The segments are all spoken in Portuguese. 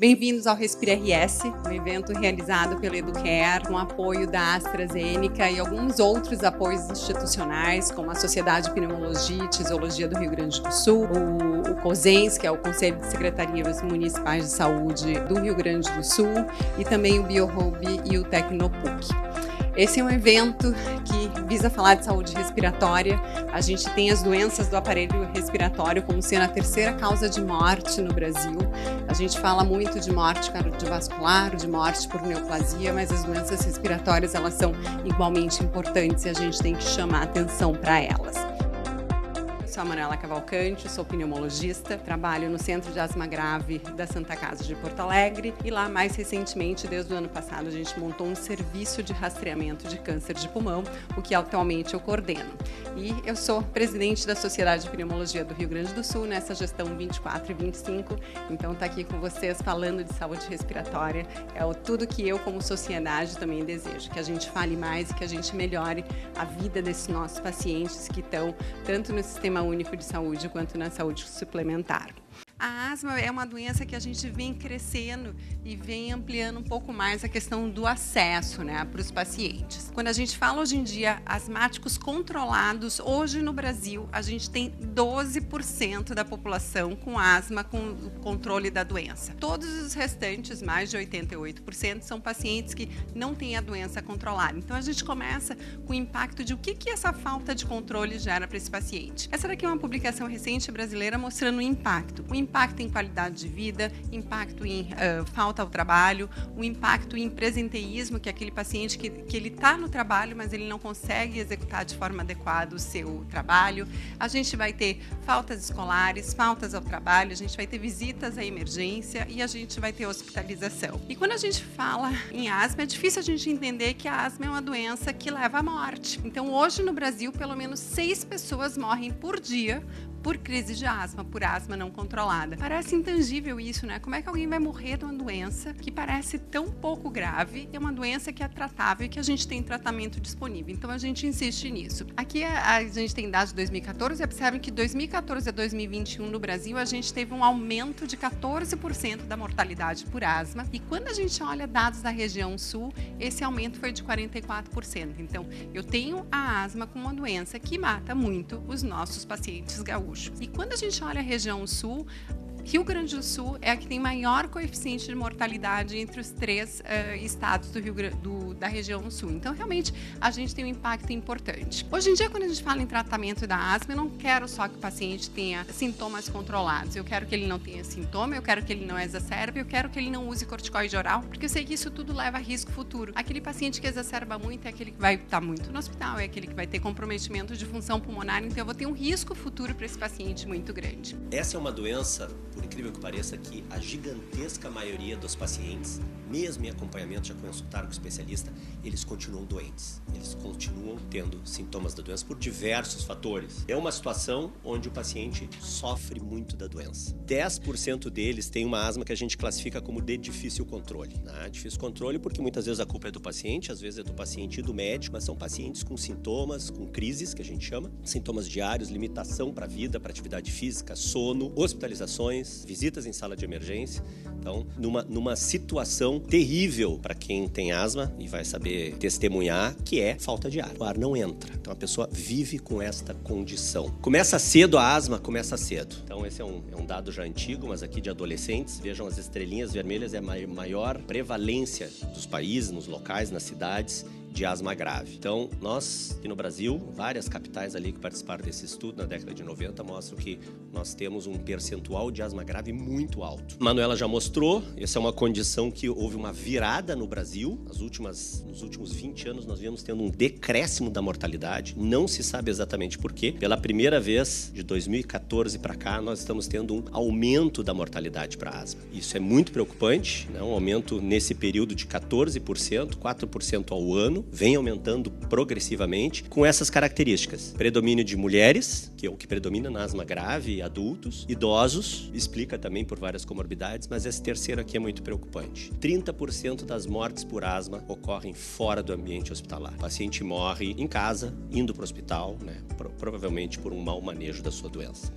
Bem-vindos ao Respira RS, um evento realizado pela Educare, com apoio da AstraZeneca e alguns outros apoios institucionais, como a Sociedade de Pneumologia e Tisiologia do Rio Grande do Sul, o COSENS, que é o Conselho de Secretarias Municipais de Saúde do Rio Grande do Sul, e também o BioHub e o Tecnopuc. Esse é um evento que visa falar de saúde respiratória. A gente tem as doenças do aparelho respiratório como sendo a terceira causa de morte no Brasil. A gente fala muito de morte cardiovascular, de morte por neoplasia, mas as doenças respiratórias elas são igualmente importantes e a gente tem que chamar atenção para elas. Eu sou a Manuela Cavalcante, sou pneumologista, trabalho no Centro de Asma Grave da Santa Casa de Porto Alegre e lá, mais recentemente, desde o ano passado, a gente montou um serviço de rastreamento de câncer de pulmão, o que atualmente eu coordeno. E eu sou presidente da Sociedade de Pneumologia do Rio Grande do Sul, nessa gestão 24 e 25, então tá aqui com vocês falando de saúde respiratória, é tudo que eu como sociedade também desejo, que a gente fale mais e que a gente melhore a vida desses nossos pacientes que estão tanto no Sistema Único de Saúde quanto na saúde suplementar. A asma é uma doença que a gente vem crescendo e vem ampliando um pouco mais a questão do acesso, para os pacientes. Quando a gente fala hoje em dia asmáticos controlados, hoje no Brasil a gente tem 12% da população com asma com controle da doença. Todos os restantes, mais de 88%, são pacientes que não têm a doença controlada. Então a gente começa com o impacto de o que essa falta de controle gera para esse paciente. Essa daqui é uma publicação recente brasileira mostrando o impacto em qualidade de vida, impacto em falta ao trabalho, o impacto em presenteísmo, que é aquele paciente que ele está no trabalho, mas ele não consegue executar de forma adequada o seu trabalho. A gente vai ter faltas escolares, faltas ao trabalho, a gente vai ter visitas à emergência e a gente vai ter hospitalização. E quando a gente fala em asma, é difícil a gente entender que a asma é uma doença que leva à morte. Então, hoje no Brasil, pelo menos 6 pessoas morrem por dia por crise de asma, por asma não controlada. Parece intangível isso, Como é que alguém vai morrer de uma doença que parece tão pouco grave, é uma doença que é tratável e que a gente tem tratamento disponível. Então, a gente insiste nisso. Aqui a gente tem dados de 2014 e observem que de 2014 a 2021 no Brasil a gente teve um aumento de 14% da mortalidade por asma e quando a gente olha dados da região sul, esse aumento foi de 44%. Então, eu tenho a asma como uma doença que mata muito os nossos pacientes gaúchos. E quando a gente olha a região sul, Rio Grande do Sul é a que tem maior coeficiente de mortalidade entre os 3 estados da região sul. Então, realmente, a gente tem um impacto importante. Hoje em dia, quando a gente fala em tratamento da asma, eu não quero só que o paciente tenha sintomas controlados. Eu quero que ele não tenha sintoma, eu quero que ele não exacerbe, eu quero que ele não use corticoide oral, porque eu sei que isso tudo leva a risco futuro. Aquele paciente que exacerba muito é aquele que vai estar muito no hospital, é aquele que vai ter comprometimento de função pulmonar, então eu vou ter um risco futuro para esse paciente muito grande. Essa é uma doença, por incrível que pareça, que a gigantesca maioria dos pacientes, mesmo em acompanhamento, já consultaram com o especialista, eles continuam doentes. Eles continuam tendo sintomas da doença por diversos fatores. É uma situação onde o paciente sofre muito da doença. 10% deles têm uma asma que a gente classifica como de difícil controle. Difícil controle porque muitas vezes a culpa é do paciente, às vezes é do paciente e do médico, mas são pacientes com sintomas, com crises, que a gente chama, sintomas diários, limitação para a vida, para atividade física, sono, hospitalizações, visitas em sala de emergência. Então, numa situação terrível para quem tem asma e vai saber testemunhar, que é falta de ar. O ar não entra. Então, a pessoa vive com esta condição. Começa cedo a asma, começa cedo. Então, esse é um dado já antigo, mas aqui de adolescentes. Vejam, as estrelinhas vermelhas é a maior prevalência dos países, nos locais, nas cidades, de asma grave. Então, nós, aqui no Brasil, várias capitais ali que participaram desse estudo na década de 90 mostram que nós temos um percentual de asma grave muito alto. Manuela já mostrou, essa é uma condição que houve uma virada no Brasil. Nos últimos 20 anos nós viemos tendo um decréscimo da mortalidade. Não se sabe exatamente por quê. Pela primeira vez, de 2014 para cá, nós estamos tendo um aumento da mortalidade para asma. Isso é muito preocupante, um aumento nesse período de 14%, 4% ao ano, vem aumentando progressivamente com essas características. Predomínio de mulheres, que é o que predomina na asma grave, adultos, idosos, explica também por várias comorbidades, mas esse terceiro aqui é muito preocupante. 30% das mortes por asma ocorrem fora do ambiente hospitalar. O paciente morre em casa, indo para o hospital, provavelmente por um mau manejo da sua doença.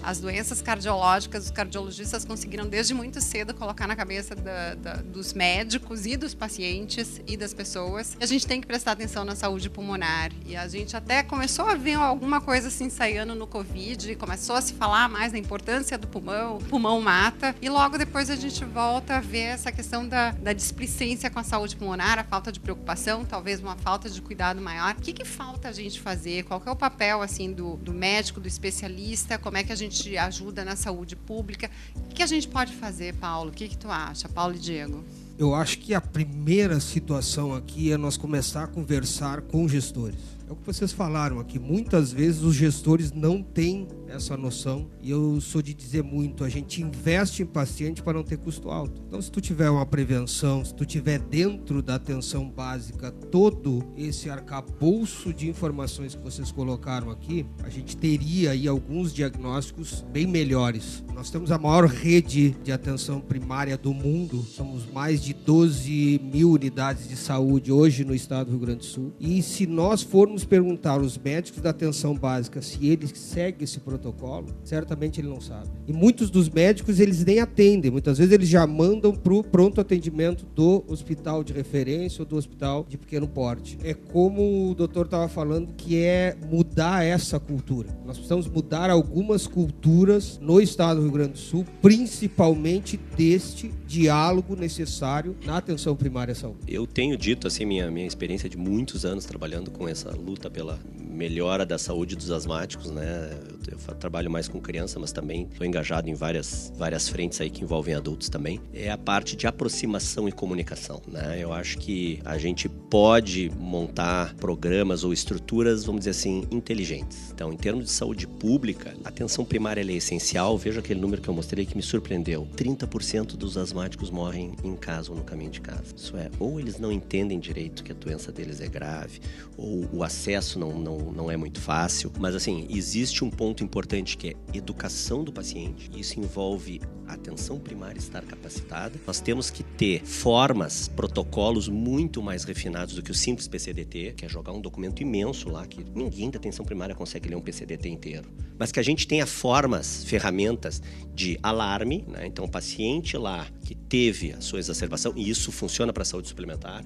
As doenças cardiológicas, os cardiologistas conseguiram desde muito cedo colocar na cabeça dos médicos e dos pacientes e das pessoas que a gente tem que prestar atenção na saúde pulmonar. E a gente até começou a ver alguma coisa se ensaiando no Covid, começou a se falar mais da importância do pulmão, o pulmão mata, e logo depois a gente volta a ver essa questão da displicência com a saúde pulmonar, a falta de preocupação, talvez uma falta de cuidado maior. O que falta a gente fazer? Qual que é o papel assim, do médico, do especialista? Como é que a gente ajuda na saúde pública? O que a gente pode fazer, Paulo? O que tu acha, Paulo e Diego? Eu acho que a primeira situação aqui é nós começar a conversar com gestores. É o que vocês falaram aqui. Muitas vezes os gestores não têm essa noção, e eu sou de dizer muito, a gente investe em paciente para não ter custo alto. Então, se tu tiver uma prevenção, se tu tiver dentro da atenção básica todo esse arcabouço de informações que vocês colocaram aqui, a gente teria aí alguns diagnósticos bem melhores. Nós temos a maior rede de atenção primária do mundo, somos mais de 12 mil unidades de saúde hoje no estado do Rio Grande do Sul, e se nós formos perguntar aos médicos da atenção básica se eles seguem esse protocolo, certamente ele não sabe. E muitos dos médicos, eles nem atendem. Muitas vezes eles já mandam para o pronto atendimento do hospital de referência ou do hospital de pequeno porte. É como o doutor estava falando, que é mudar essa cultura. Nós precisamos mudar algumas culturas no estado do Rio Grande do Sul, principalmente deste diálogo necessário na atenção primária à saúde. Eu tenho dito, assim, minha experiência de muitos anos trabalhando com essa luta pela melhora da saúde dos asmáticos, né? Eu trabalho mais com criança, mas também estou engajado em várias frentes aí que envolvem adultos também. É a parte de aproximação e comunicação, né? Eu acho que a gente pode montar programas ou estruturas, vamos dizer assim, inteligentes. Então, em termos de saúde pública, a atenção primária é essencial. Veja aquele número que eu mostrei que me surpreendeu. 30% dos asmáticos morrem em casa ou no caminho de casa. Isso é, ou eles não entendem direito que a doença deles é grave, ou o acesso não é muito fácil. Mas, assim, existe um ponto importante que é educação do paciente. Isso envolve a atenção primária estar capacitada. Nós temos que ter formas, protocolos muito mais refinados do que o simples PCDT, que é jogar um documento imenso lá, que ninguém da atenção primária consegue ler um PCDT inteiro. Mas que a gente tenha formas, ferramentas de alarme, né? Então, o paciente lá que teve a sua exacerbação, e isso funciona para a saúde suplementar,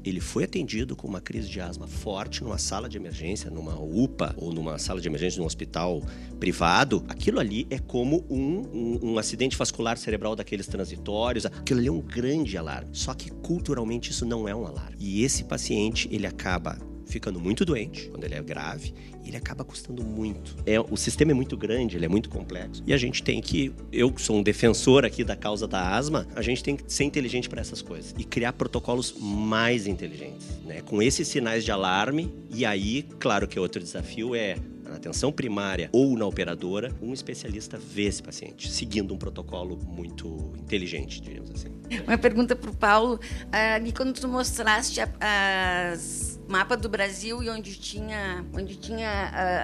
ele foi atendido com uma crise de asma forte numa sala de emergência, numa UPA ou numa sala de emergência de um hospital privado. Aquilo ali é como um acidente vascular cerebral daqueles transitórios. Aquilo ali é um grande alarme. Só que culturalmente isso não é um alarme. E esse paciente, ele acaba ficando muito doente, quando ele é grave, e ele acaba custando muito. O sistema é muito grande, ele é muito complexo, e a gente tem que, eu que sou um defensor aqui da causa da asma, a gente tem que ser inteligente para essas coisas, e criar protocolos mais inteligentes, né? Com esses sinais de alarme, e aí, claro que outro desafio é, na atenção primária ou na operadora, um especialista vê esse paciente, seguindo um protocolo muito inteligente, diríamos assim. Uma pergunta para o Paulo. Ali quando tu mostraste as mapa do Brasil e onde tinha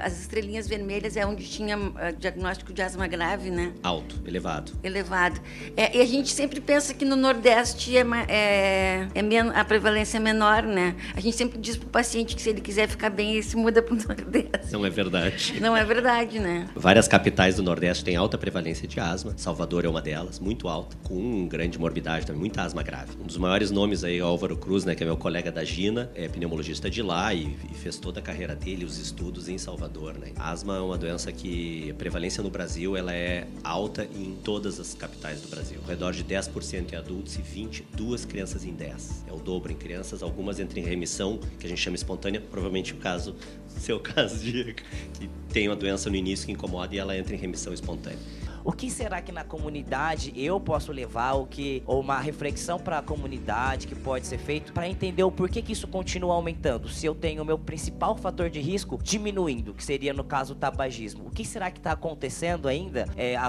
as estrelinhas vermelhas, é onde tinha diagnóstico de asma grave, né? Alto, elevado. Elevado. E a gente sempre pensa que no Nordeste a prevalência é menor, né? A gente sempre diz para o paciente que se ele quiser ficar bem, ele se muda para o Nordeste. Não é verdade. Não é verdade, né? Várias capitais do Nordeste têm alta prevalência de asma. Salvador é uma delas, muito alta, com grande morbidade também, muita asma grave. Um dos maiores nomes aí é o Álvaro Cruz, né, que é meu colega da Gina, é pneumologista de lá e fez toda a carreira dele, os estudos em Salvador, né? A asma é uma doença que a prevalência no Brasil, ela é alta em todas as capitais do Brasil. Ao redor de 10% em adultos e 22 crianças em 10. É o dobro em crianças, algumas entram em remissão, que a gente chama espontânea, provavelmente seu caso, Diego, que tem uma doença no início que incomoda e ela entra em remissão espontânea. O que será que na comunidade eu posso levar, ou uma reflexão para a comunidade que pode ser feito para entender o porquê que isso continua aumentando? Se eu tenho o meu principal fator de risco diminuindo, que seria no caso o tabagismo, o que será que está acontecendo ainda?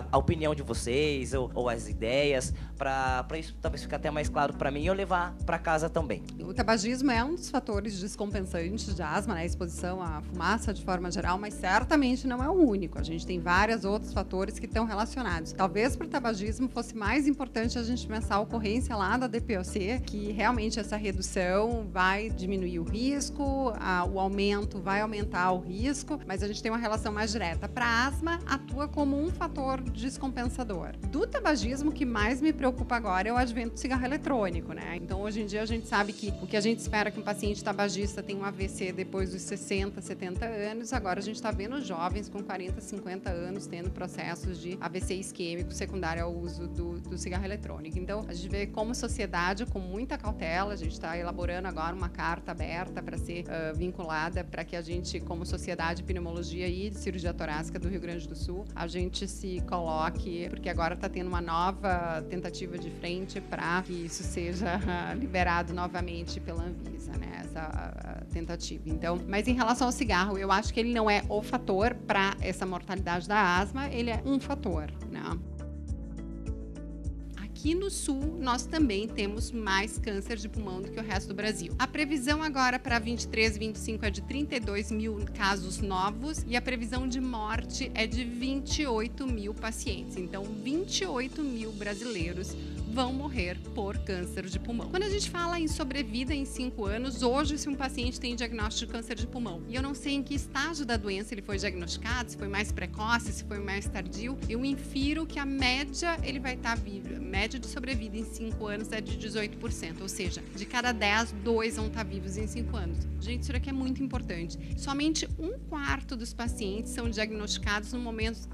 A opinião de vocês ou as ideias para isso talvez ficar até mais claro para mim e eu levar para casa também. O tabagismo é um dos fatores descompensantes de asma, né? A exposição à fumaça de forma geral, mas certamente não é o único. A gente tem vários outros fatores que estão relacionados relacionados. Talvez para o tabagismo fosse mais importante a gente pensar a ocorrência lá da DPOC, que realmente essa redução vai diminuir o risco, o aumento vai aumentar o risco, mas a gente tem uma relação mais direta. Para asma, atua como um fator descompensador. Do tabagismo, o que mais me preocupa agora é o advento do cigarro eletrônico, né? Então, hoje em dia, a gente sabe que o que a gente espera que um paciente tabagista tenha um AVC depois dos 60, 70 anos, agora a gente está vendo jovens com 40, 50 anos tendo processos de AVC isquêmico secundário ao uso do cigarro eletrônico. Então, a gente vê como sociedade, com muita cautela, a gente está elaborando agora uma carta aberta para ser vinculada, para que a gente, como Sociedade de Pneumologia e de Cirurgia Torácica do Rio Grande do Sul, a gente se coloque, porque agora está tendo uma nova tentativa de frente para que isso seja liberado novamente pela Anvisa, né? Essa tentativa. Então, mas em relação ao cigarro, eu acho que ele não é o fator para essa mortalidade da asma, ele é um fator, né? Aqui no Sul, nós também temos mais câncer de pulmão do que o resto do Brasil. A previsão agora para 23 e 25 é de 32 mil casos novos e a previsão de morte é de 28 mil pacientes. Então, 28 mil brasileiros vão morrer por câncer de pulmão. Quando a gente fala em sobrevida em 5 anos, hoje, se um paciente tem diagnóstico de câncer de pulmão e eu não sei em que estágio da doença ele foi diagnosticado, se foi mais precoce, se foi mais tardio, eu infiro que a média ele vai estar vivo. A média de sobrevida em 5 anos é de 18%, ou seja, de cada 10, 2 vão estar vivos em 5 anos. Gente, isso aqui é muito importante. Somente 1/4 dos pacientes são diagnosticados no momento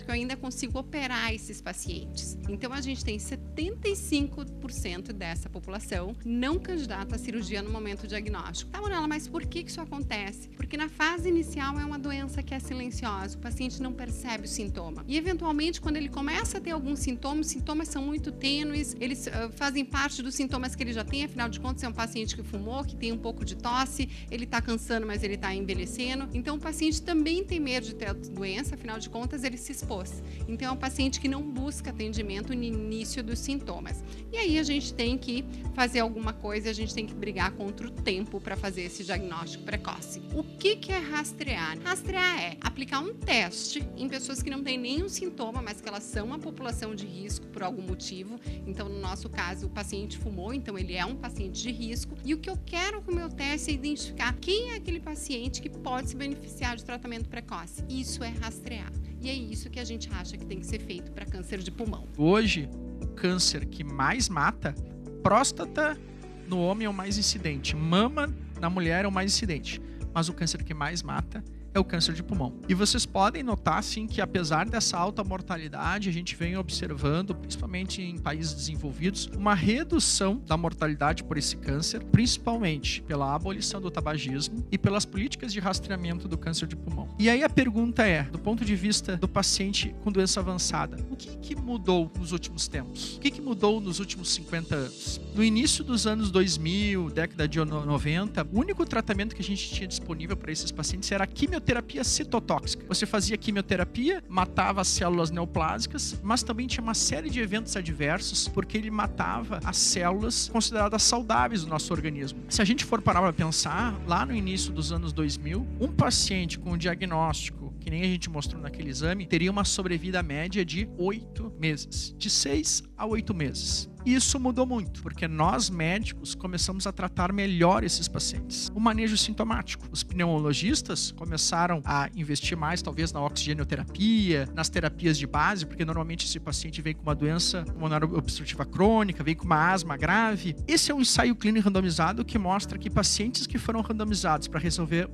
que eu ainda consigo operar esses pacientes. Então, a gente tem 75% dessa população não candidata à cirurgia no momento diagnóstico. Tá, Manuela, mas por que isso acontece? Porque na fase inicial é uma doença que é silenciosa, o paciente não percebe o sintoma. E, eventualmente, quando ele começa a ter alguns sintomas, os sintomas são muito tênues, eles fazem parte dos sintomas que ele já tem, afinal de contas, é um paciente que fumou, que tem um pouco de tosse, ele está cansando, mas ele está envelhecendo. Então, o paciente também tem medo de ter a doença, afinal de contas, ele se expôs. Então, é um paciente que não busca atendimento no início dos sintomas. E aí a gente tem que fazer alguma coisa, a gente tem que brigar contra o tempo para fazer esse diagnóstico precoce. O que é rastrear? Rastrear é aplicar um teste em pessoas que não têm nenhum sintoma, mas que elas são uma população de risco por algum motivo. Então, no nosso caso, o paciente fumou, então ele é um paciente de risco. E o que eu quero com o meu teste é identificar quem é aquele paciente que pode se beneficiar de tratamento precoce. Isso é rastrear. E é isso que a gente acha que tem que ser feito para câncer de pulmão. Hoje, o câncer que mais mata, próstata no homem é o mais incidente, mama na mulher é o mais incidente, mas o câncer que mais mata é o câncer de pulmão. E vocês podem notar, sim, que apesar dessa alta mortalidade, a gente vem observando, principalmente em países desenvolvidos, uma redução da mortalidade por esse câncer, principalmente pela abolição do tabagismo e pelas políticas de rastreamento do câncer de pulmão. E aí a pergunta é, do ponto de vista do paciente com doença avançada, o que mudou nos últimos tempos? O que mudou nos últimos 50 anos? No início dos anos 2000, década de 90, o único tratamento que a gente tinha disponível para esses pacientes era a quimioterapia citotóxica. Você fazia quimioterapia, matava as células neoplásicas, mas também tinha uma série de eventos adversos, porque ele matava as células consideradas saudáveis do nosso organismo. Se a gente for parar para pensar, lá no início dos anos 2000, um paciente com um diagnóstico, que nem a gente mostrou naquele exame, teria uma sobrevida média de 8 meses. De 6 a 8 meses. Isso mudou muito, porque nós médicos começamos a tratar melhor esses pacientes. O manejo sintomático. Os pneumologistas começaram a investir mais, talvez, na oxigenoterapia, nas terapias de base, porque normalmente esse paciente vem com uma doença pulmonar obstrutiva crônica, vem com uma asma grave. Esse é um ensaio clínico randomizado que mostra que pacientes que foram randomizados para receber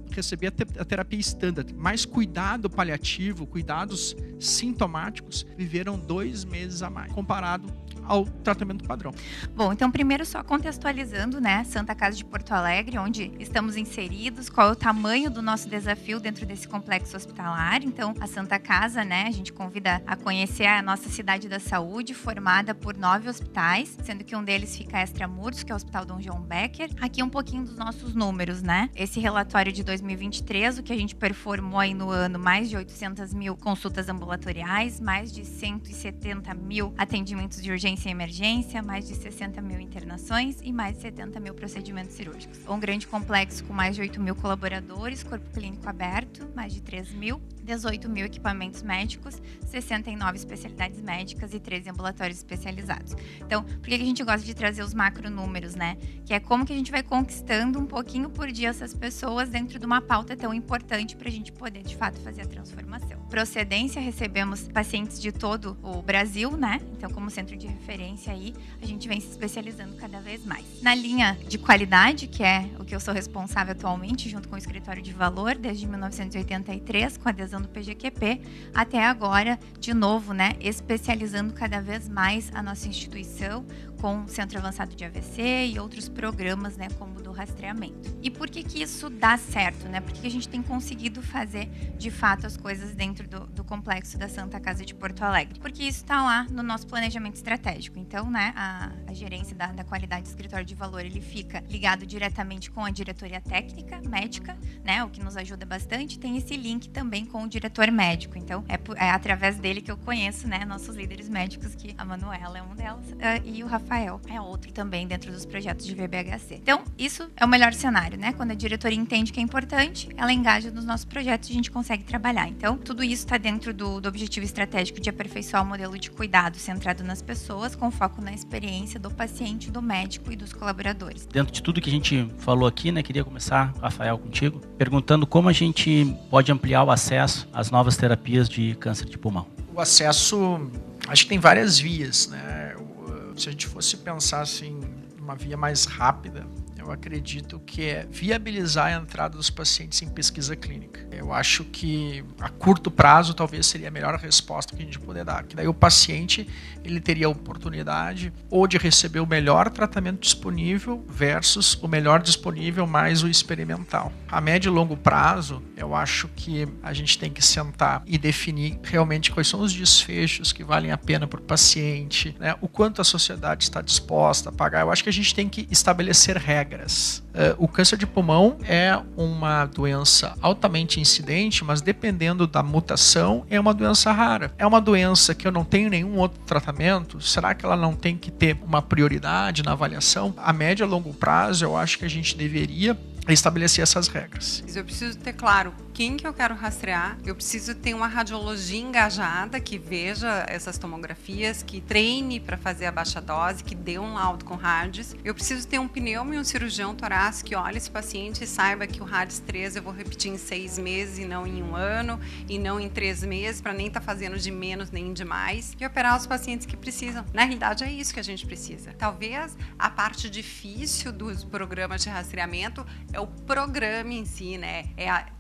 a terapia standard, mais cuidado paliativo, cuidados sintomáticos, viveram 2 meses a mais, comparado ao tratamento padrão. Bom, então primeiro só contextualizando, né, Santa Casa de Porto Alegre, onde estamos inseridos, qual é o tamanho do nosso desafio dentro desse complexo hospitalar. Então, a Santa Casa, né, a gente convida a conhecer a nossa cidade da saúde, formada por 9 hospitais, sendo que um deles fica a Extramuros, que é o Hospital Dom João Becker. Aqui um pouquinho dos nossos números, né? Esse relatório de 2023, o que a gente performou aí no ano, mais de 800 mil consultas ambulatoriais, mais de 170 mil atendimentos de urgência e emergência, mais de 60 mil internações e mais de 70 mil procedimentos cirúrgicos. Um grande complexo com mais de 8 mil colaboradores, corpo clínico aberto, mais de 3 mil, 18 mil equipamentos médicos, 69 especialidades médicas e 13 ambulatórios especializados. Então, por que a gente gosta de trazer os macronúmeros, né? Que é como que a gente vai conquistando um pouquinho por dia essas pessoas dentro de uma pauta tão importante para a gente poder, de fato, fazer a transformação. Procedência, recebemos pacientes de todo o Brasil, né? Então, como centro de referência aí, a gente vem se especializando cada vez mais. Na linha de qualidade, que é o que eu sou responsável atualmente, junto com o Escritório de Valor, desde 1983, com a adesão do PGQP, até agora, de novo, né, especializando cada vez mais a nossa instituição com Centro Avançado de AVC e outros programas, né, como o do rastreamento. E por que que isso dá certo, né? Porque a gente tem conseguido fazer, de fato, as coisas dentro do complexo da Santa Casa de Porto Alegre? Porque isso está lá no nosso planejamento estratégico. Então, né, a gerência da qualidade do Escritório de Valor, ele fica ligado diretamente com a diretoria técnica, médica, né, o que nos ajuda bastante. Tem esse link também com o diretor médico. Então, é através dele que eu conheço, né, nossos líderes médicos, que a Manuela é um delas, e o Rafael é outro também dentro dos projetos de VBHC. Então, isso é o melhor cenário, né? Quando a diretoria entende que é importante, ela engaja nos nossos projetos e a gente consegue trabalhar. Então, tudo isso está dentro do objetivo estratégico de aperfeiçoar o modelo de cuidado centrado nas pessoas, com foco na experiência do paciente, do médico e dos colaboradores. Dentro de tudo que a gente falou aqui, né, queria começar, Rafael, contigo, perguntando como a gente pode ampliar o acesso às novas terapias de câncer de pulmão. O acesso, acho que tem várias vias, né? Se a gente fosse pensar assim, uma via mais rápida, eu acredito que é viabilizar a entrada dos pacientes em pesquisa clínica. Eu acho que a curto prazo talvez seria a melhor resposta que a gente poder dar. Que daí o paciente ele teria a oportunidade ou de receber o melhor tratamento disponível versus o melhor disponível mais o experimental. A médio e longo prazo, eu acho que a gente tem que sentar e definir realmente quais são os desfechos que valem a pena para o paciente, né? O quanto a sociedade está disposta a pagar. Eu acho que a gente tem que estabelecer regras. O câncer de pulmão é uma doença altamente incidente, mas dependendo da mutação, é uma doença rara. É uma doença que eu não tenho nenhum outro tratamento. Será que ela não tem que ter uma prioridade na avaliação? A médio e longo prazo, eu acho que a gente deveria estabelecer essas regras. Eu preciso ter claro quem que eu quero rastrear, eu preciso ter uma radiologia engajada que veja essas tomografias, que treine para fazer a baixa dose, que dê um laudo com RADS. Eu preciso ter um pneumo e um cirurgião torácico que olhe esse paciente e saiba que o RADS 3 eu vou repetir em 6 meses e não em 1 ano, e não em 3 meses, para nem estar fazendo de menos nem de mais, e operar os pacientes que precisam. Na realidade é isso que a gente precisa. Talvez a parte difícil dos programas de rastreamento é o programa em si, né?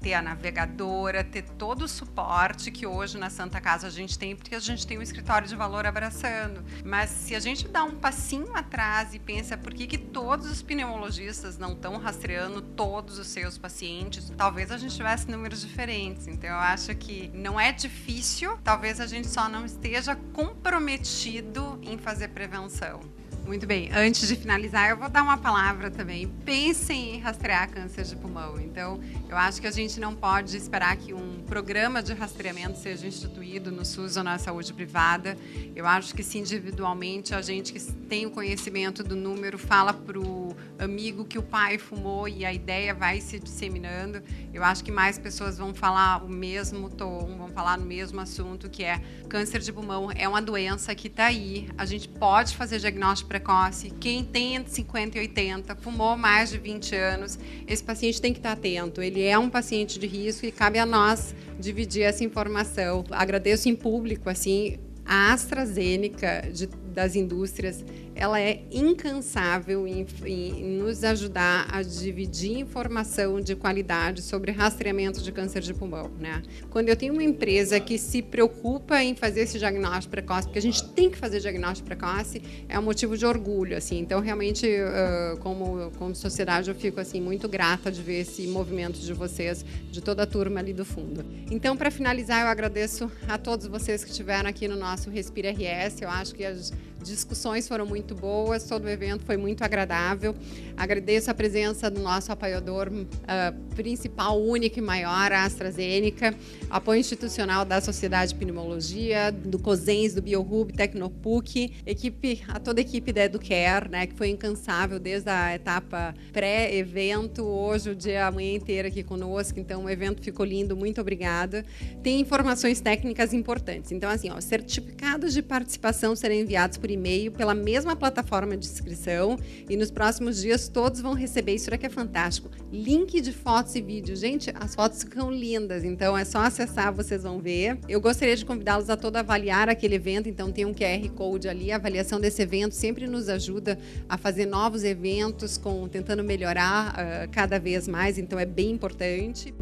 Ter a navegadora, ter todo o suporte que hoje na Santa Casa a gente tem, porque a gente tem um escritório de valor abraçando. Mas se a gente dá um passinho atrás e pensa por que todos os pneumologistas não estão rastreando todos os seus pacientes, talvez a gente tivesse números diferentes. Então eu acho que não é difícil, talvez a gente só não esteja comprometido em fazer prevenção. Muito bem, antes de finalizar, eu vou dar uma palavra também. Pensem em rastrear câncer de pulmão. Então, eu acho que a gente não pode esperar que um programa de rastreamento seja instituído no SUS ou na saúde privada. Eu acho que, se individualmente, a gente que tem o conhecimento do número fala para o amigo que o pai fumou e a ideia vai se disseminando, eu acho que mais pessoas vão falar o mesmo tom, vão falar no mesmo assunto, que é câncer de pulmão é uma doença que está aí. A gente pode fazer diagnóstico precoce. Quem tem entre 50 e 80, fumou mais de 20 anos, esse paciente tem que estar atento. Ele é um paciente de risco e cabe a nós dividir essa informação. Agradeço em público, assim, a AstraZeneca das indústrias, ela é incansável em nos ajudar a dividir informação de qualidade sobre rastreamento de câncer de pulmão, né? Quando eu tenho uma empresa que se preocupa em fazer esse diagnóstico precoce, porque a gente tem que fazer diagnóstico precoce, é um motivo de orgulho, assim. Então, realmente, como sociedade, eu fico assim muito grata de ver esse movimento de vocês, de toda a turma ali do fundo. Então, para finalizar, eu agradeço a todos vocês que estiveram aqui no nosso Respira RS. Eu acho que as discussões foram muito boas, todo o evento foi muito agradável. Agradeço a presença do nosso apoiador principal, única e maior, a AstraZeneca, apoio institucional da Sociedade de Pneumologia, do COSENS, do BioHub, Tecnopuc, toda a equipe da Educare, né, que foi incansável desde a etapa pré-evento, hoje o dia, a manhã inteira aqui conosco, então o evento ficou lindo, muito obrigada. Tem informações técnicas importantes, então assim, certificados de participação serão enviados por e-mail pela mesma plataforma de inscrição e nos próximos dias todos vão receber, isso aqui é fantástico, link de fotos e vídeos. Gente, as fotos ficam lindas, então é só acessar, vocês vão ver. Eu gostaria de convidá-los a todos a avaliar aquele evento, então tem um QR Code ali, a avaliação desse evento sempre nos ajuda a fazer novos eventos, tentando melhorar cada vez mais, então é bem importante.